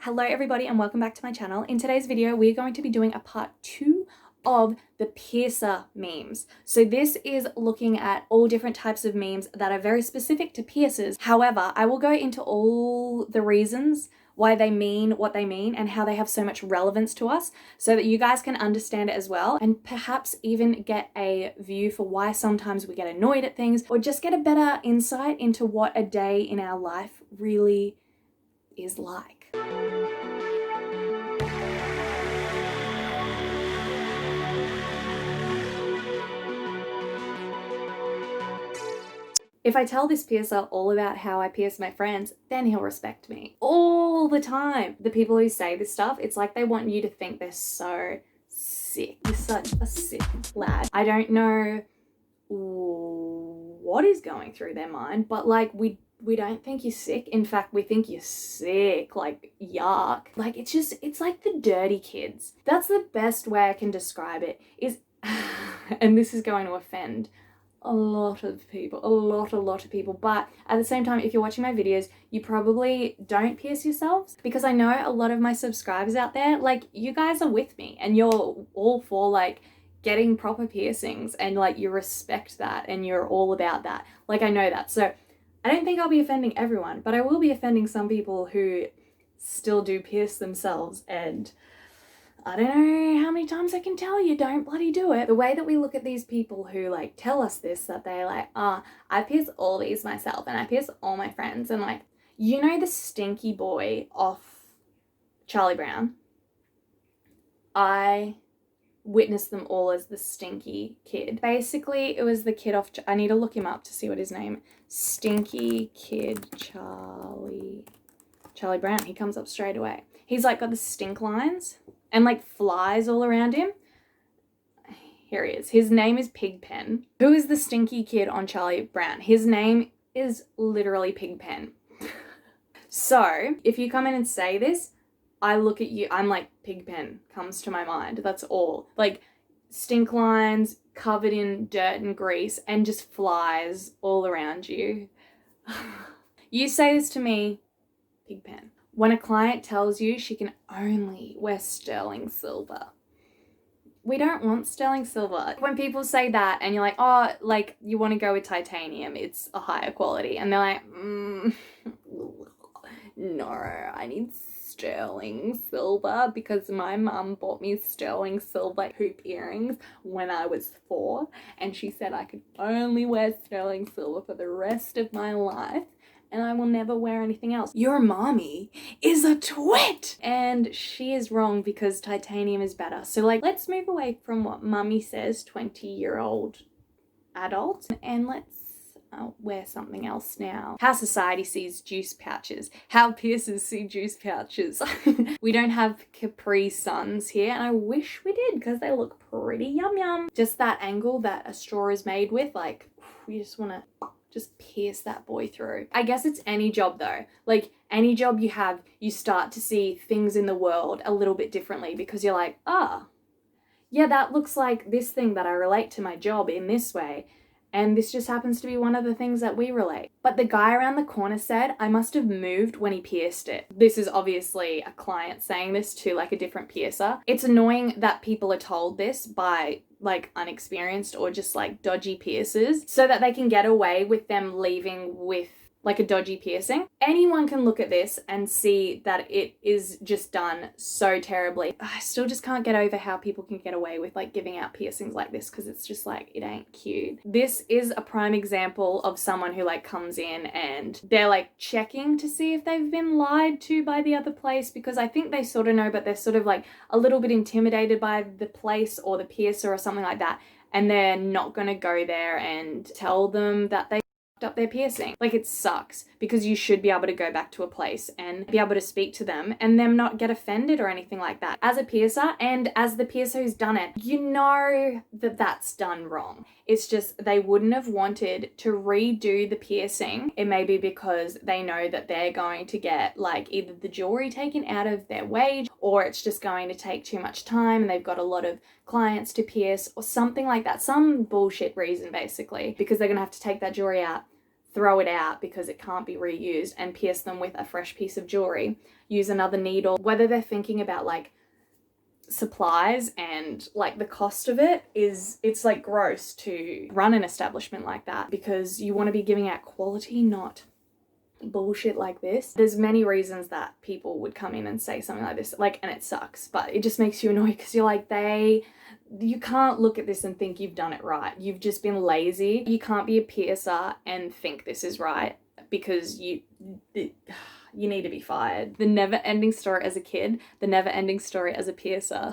Hello everybody and welcome back to my channel. In today's video, we're going to be doing a part 2 of the piercer memes. So this is looking at all different types of memes that are very specific to piercers. However, I will go into all the reasons why they mean what they mean and how they have so much relevance to us so that you guys can understand it as well and perhaps even get a view for why sometimes we get annoyed at things or just get a better insight into what a day in our life really is like. If I tell this piercer all about how I pierce my friends, then he'll respect me. All the time. The people who say this stuff, it's like they want you to think they're so sick. You're such a sick lad. I don't know what is going through their mind, but like we don't think you're sick. In fact, we think you're sick, like yuck. Like it's like the dirty kids. That's the best way I can describe it is, and this is going to offend a lot of people, a lot of people, but at the same time, if you're watching my videos, you probably don't pierce yourselves because I know a lot of my subscribers out there, like you guys are with me and you're all for like getting proper piercings and like you respect that and you're all about that. Like I know that. So I don't think I'll be offending everyone, but I will be offending some people who still do pierce themselves, and I don't know how many times I can tell you, don't bloody do it. The way that we look at these people who like tell us this, that they're like, I pierce all these myself and I pierce all my friends, and like, you know the stinky boy off Charlie Brown? I witnessed them all as the stinky kid. Basically, it was the kid off, I need to look him up to see what his name, Stinky Kid Charlie Brown. He comes up straight away. He's like got the stink lines and like flies all around him. Here he is. His name is Pigpen. Who is the stinky kid on Charlie Brown? His name is literally Pigpen. So if you come in and say this, I look at you, I'm like, Pigpen comes to my mind. That's all. Like stink lines covered in dirt and grease and just flies all around you. You say this to me, Pigpen. When a client tells you she can only wear sterling silver, we don't want sterling silver. When people say that and you're like, oh, like you want to go with titanium, it's a higher quality. And they're like, no, I need sterling silver because my mum bought me sterling silver hoop earrings when I was 4. And she said I could only wear sterling silver for the rest of my life. And I will never wear anything else. Your mommy is a twit! And she is wrong because titanium is better. So like, let's move away from what mummy says, 20-year-old adult, and let's wear something else now. How society sees juice pouches. How piercers see juice pouches. We don't have Capri Suns here, and I wish we did because they look pretty yum yum. Just that angle that a straw is made with, like, you just want to just pierce that boy through. I guess it's any job though. Like any job you have, you start to see things in the world a little bit differently because you're like, yeah, that looks like this thing that I relate to my job in this way. And this just happens to be one of the things that we relate. But the guy around the corner said, I must have moved when he pierced it. This is obviously a client saying this to like a different piercer. It's annoying that people are told this by like unexperienced or just like dodgy piercers so that they can get away with them leaving with like a dodgy piercing. Anyone can look at this and see that it is just done so terribly. I still just can't get over how people can get away with like giving out piercings like this because it's just like, it ain't cute. This is a prime example of someone who like comes in and they're like checking to see if they've been lied to by the other place, because I think they sort of know, but they're sort of like a little bit intimidated by the place or the piercer or something like that. And they're not going to go there and tell them that they up their piercing. Like it sucks because you should be able to go back to a place and be able to speak to them and them not get offended or anything like that. As a piercer and as the piercer who's done it, you know that that's done wrong. It's just they wouldn't have wanted to redo the piercing. It may be because they know that they're going to get like either the jewelry taken out of their wage or it's just going to take too much time and they've got a lot of clients to pierce or something like that. Some bullshit reason basically, because they're going to have to take that jewelry out throw it out because it can't be reused and pierce them with a fresh piece of jewelry, use another needle. Whether they're thinking about like supplies and like the cost of it, it's like gross to run an establishment like that, because you want to be giving out quality, not bullshit like this. There's many reasons that people would come in and say something like this, like, and it sucks, but it just makes you annoyed because you're like, you can't look at this and think you've done it right. You've just been lazy. You can't be a piercer and think this is right, because you need to be fired. The never-ending story as a kid, the never-ending story as a piercer.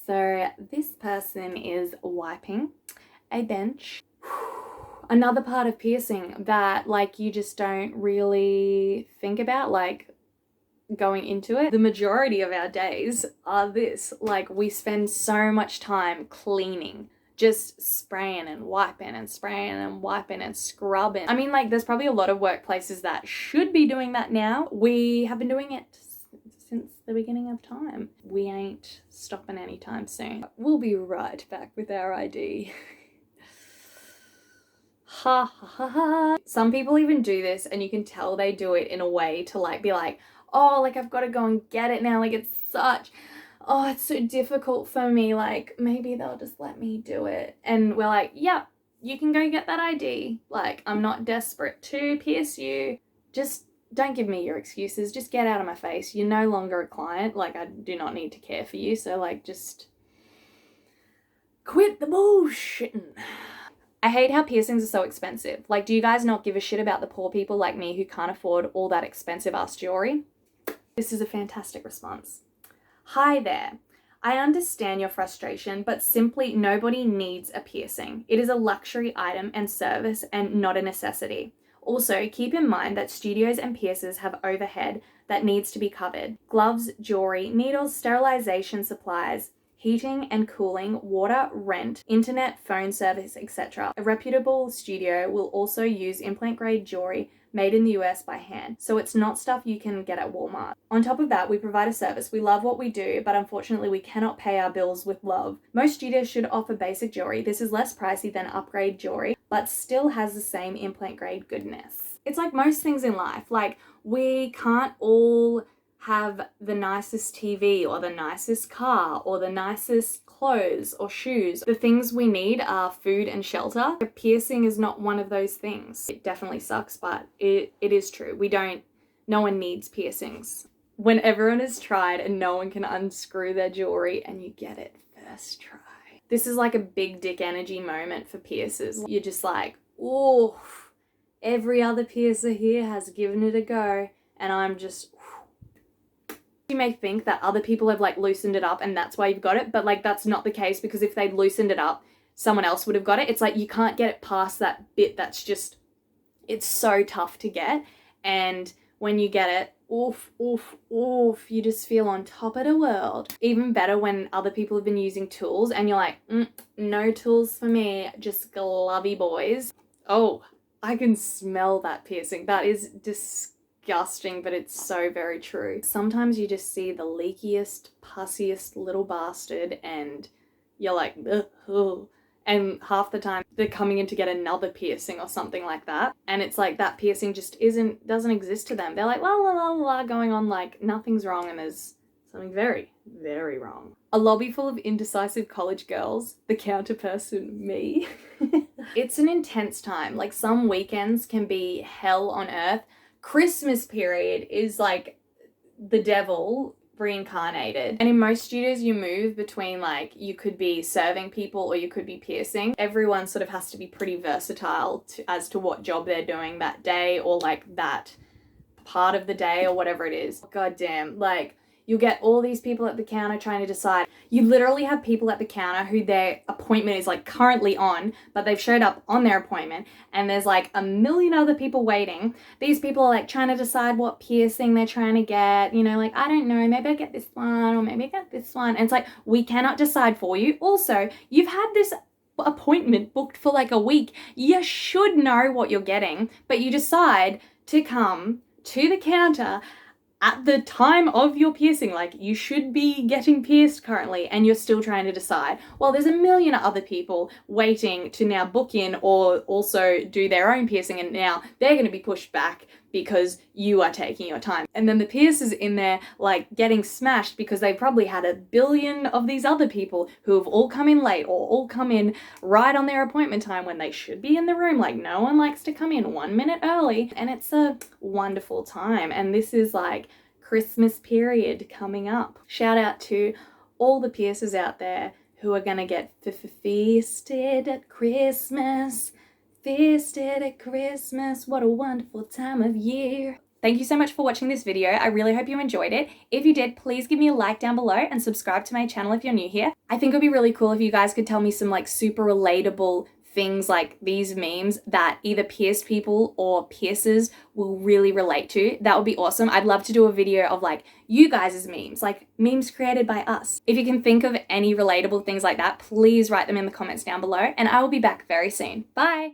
So this person is wiping a bench. Another part of piercing that like you just don't really think about, like going into it. The majority of our days are this. Like, we spend so much time cleaning, just spraying and wiping and spraying and wiping and scrubbing. I mean, like, there's probably a lot of workplaces that should be doing that now. We have been doing it since the beginning of time. We ain't stopping anytime soon. We'll be right back with our ID. Ha ha ha ha. Some people even do this, and you can tell they do it in a way to like be like, oh, like I've got to go and get it now. Like it's so difficult for me. Like maybe they'll just let me do it. And we're like, yeah, you can go get that ID. Like I'm not desperate to pierce you. Just don't give me your excuses. Just get out of my face. You're no longer a client. Like I do not need to care for you. So like just quit the bullshitting. I hate how piercings are so expensive. Like, do you guys not give a shit about the poor people like me who can't afford all that expensive ass jewelry? This is a fantastic response. Hi there. I understand your frustration, but simply nobody needs a piercing. It is a luxury item and service and not a necessity. Also, keep in mind that studios and piercers have overhead that needs to be covered. Gloves, jewelry, needles, sterilization supplies, heating and cooling, water, rent, internet, phone service, etc. A reputable studio will also use implant-grade jewelry made in the US by hand, so it's not stuff you can get at Walmart. On top of that, we provide a service. We love what we do, but unfortunately we cannot pay our bills with love. Most studios should offer basic jewelry. This is less pricey than upgrade jewelry, but still has the same implant-grade goodness. It's like most things in life. Like, we can't all have the nicest TV or the nicest car or the nicest clothes or shoes. The things we need are food and shelter. A piercing is not one of those things. It definitely sucks, but it is true. No one needs piercings. When everyone has tried and no one can unscrew their jewelry and you get it first try. This is like a big dick energy moment for piercers. You're just like, oh, every other piercer here has given it a go and I'm just... You may think that other people have like loosened it up and that's why you've got it, but like that's not the case, because if they'd loosened it up, someone else would have got it. It's like you can't get it past that bit that's just, it's so tough to get. And when you get it, oof, you just feel on top of the world. Even better when other people have been using tools and you're like, no tools for me, just glovey boys. Oh, I can smell that piercing. That is disgusting, but it's so very true. Sometimes you just see the leakiest, pussiest little bastard and you're like, ugh. And half the time they're coming in to get another piercing or something like that. And it's like that piercing just doesn't exist to them. They're like, la la la la, going on like nothing's wrong and there's something very, very wrong. A lobby full of indecisive college girls, the counter person, me. It's an intense time. Like some weekends can be hell on earth. Christmas period is like the devil reincarnated. And in most studios you move between like, you could be serving people or you could be piercing. Everyone sort of has to be pretty versatile as to what job they're doing that day or like that part of the day or whatever it is. God damn, like you'll get all these people at the counter trying to decide. You literally have people at the counter who their appointment is like currently on, but they've showed up on their appointment and there's like a million other people waiting. These people are like trying to decide what piercing they're trying to get, you know, like, I don't know, maybe I get this one or maybe I get this one. And it's like, we cannot decide for you. Also, you've had this appointment booked for like a week. You should know what you're getting, but you decide to come to the counter at the time of your piercing, like you should be getting pierced currently and you're still trying to decide, well, there's a million other people waiting to now book in or also do their own piercing, and now they're going to be pushed back because you are taking your time. And then the piercers in there like getting smashed because they probably had a billion of these other people who have all come in late or all come in right on their appointment time when they should be in the room. Like no one likes to come in 1 minute early, and it's a wonderful time. And this is like Christmas period coming up. Shout out to all the piercers out there who are gonna get feasted at Christmas. Feasted at Christmas, what a wonderful time of year. Thank you so much for watching this video. I really hope you enjoyed it. If you did, please give me a like down below and subscribe to my channel if you're new here. I think it would be really cool if you guys could tell me some like super relatable things like these memes that either pierced people or piercers will really relate to. That would be awesome. I'd love to do a video of like you guys' memes, like memes created by us. If you can think of any relatable things like that, please write them in the comments down below, and I will be back very soon. Bye!